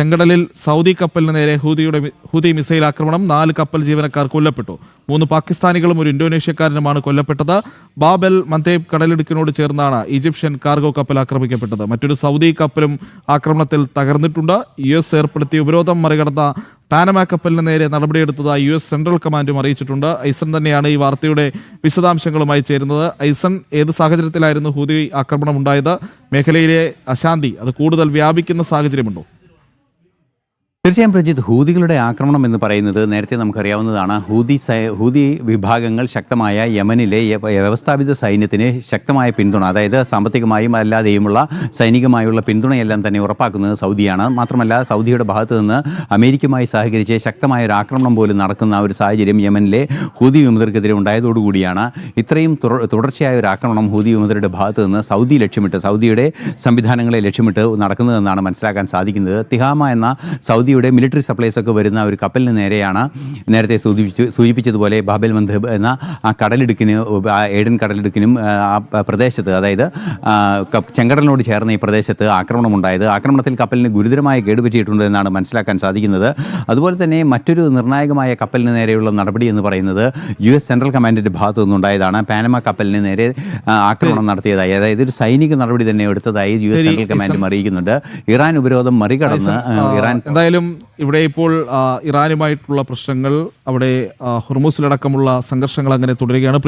ചെങ്കടലിൽ സൗദി കപ്പലിന് നേരെ ഹൂതി മിസൈൽ ആക്രമണം 4 കപ്പൽ ജീവനക്കാർ കൊല്ലപ്പെട്ടു. 3 പാകിസ്ഥാനികളും ഒരു ഇന്തോനേഷ്യക്കാരനുമാണ് കൊല്ലപ്പെട്ടത്. ബാബ് എൽ മന്തേബ് കടലിടുക്കിനോട് ചേർന്നാണ് ഈജിപ്ഷ്യൻ കാർഗോ കപ്പൽ ആക്രമിക്കപ്പെട്ടത്. മറ്റൊരു സൗദി കപ്പലും ആക്രമണത്തിൽ തകർന്നിട്ടുണ്ട്. US ഏർപ്പെടുത്തിയ ഉപരോധം മറികടന്ന പാനമ കപ്പലിന് നേരെ നടപടിയെടുത്തതായി US സെൻട്രൽ കമാൻഡും അറിയിച്ചിട്ടുണ്ട്. ഐസൻ തന്നെയാണ് ഈ വാർത്തയുടെ വിശദാംശങ്ങളുമായി ചേരുന്നത്. ഐസൻ, ഏത് സാഹചര്യത്തിലായിരുന്നു ഹൂതി ആക്രമണം ഉണ്ടായത്? മേഖലയിലെ അശാന്തി അത് കൂടുതൽ വ്യാപിക്കുന്ന സാഹചര്യമുണ്ടോ? തീർച്ചയായും പ്രജിത്ത്, ഹൂതികളുടെ ആക്രമണം എന്ന് പറയുന്നത് നേരത്തെ നമുക്കറിയാവുന്നതാണ്. ഹൂതി വിഭാഗങ്ങൾ ശക്തമായ യമനിലെ വ്യവസ്ഥാപിത സൈന്യത്തിന് ശക്തമായ പിന്തുണ, അതായത് സാമ്പത്തികമായും അല്ലാതെയുമുള്ള സൈനികമായുള്ള പിന്തുണയെല്ലാം തന്നെ ഉറപ്പാക്കുന്നത് സൗദിയാണ്. മാത്രമല്ല, സൗദിയുടെ ഭാഗത്തു നിന്ന് അമേരിക്കയുമായി സഹകരിച്ച് ശക്തമായ ഒരു ആക്രമണം പോലും നടക്കുന്ന ഒരു സാഹചര്യം യമനിലെ ഹൂതി വിമതർക്കെതിരെ ഉണ്ടായതോടുകൂടിയാണ് ഇത്രയും തുടർച്ചയായ ഒരു ആക്രമണം ഹൂതി വിമതരുടെ ഭാഗത്തു നിന്ന് സൗദിയുടെ സംവിധാനങ്ങളെ ലക്ഷ്യമിട്ട് നടക്കുന്നതെന്നാണ് മനസ്സിലാക്കാൻ സാധിക്കുന്നത്. തിഹാമ എന്ന സൗദിയുടെ മിലിറ്ററി സപ്ലൈസ് ഒക്കെ വരുന്ന ഒരു കപ്പലിന് നേരെയാണ് നേരത്തെ സൂചിപ്പിച്ചതുപോലെ ബാബൽ മന്തേബ് എന്ന ആ കടലിടുക്കിന്, ഏഡൻ കടലിടുക്കിനും ആ പ്രദേശത്ത്, അതായത് ചെങ്കടലിനോട് ചേർന്ന ഈ പ്രദേശത്ത് ആക്രമണമുണ്ടായത്. ആക്രമണത്തിൽ കപ്പലിന് ഗുരുതരമായ കേടുപറ്റിയിട്ടുണ്ട് എന്നാണ് മനസ്സിലാക്കാൻ സാധിക്കുന്നത്. അതുപോലെ തന്നെ മറ്റൊരു നിർണായകമായ കപ്പലിന് നേരെയുള്ള നടപടി എന്ന് പറയുന്നത് US സെൻട്രൽ കമാൻഡിൻ്റെ ഭാഗത്തു നിന്നുണ്ടായതാണ്. പാനമ കപ്പലിന് നേരെ ആക്രമണം നടത്തിയതായി, അതായത് ഒരു സൈനിക നടപടി തന്നെ എടുത്തതായി US സെൻട്രൽ കമാൻഡും അറിയിക്കുന്നുണ്ട്. ഇറാൻ ഉപരോധം മറികടന്ന് എന്തായാലും ഇവിടെ ഇപ്പോൾ ഇറാനുമായിട്ടുള്ള പ്രശ്നങ്ങൾ, അവിടെ ഹുർമുസിലടക്കമുള്ള സംഘർഷങ്ങൾ അങ്ങനെ തുടരുകയാണ്.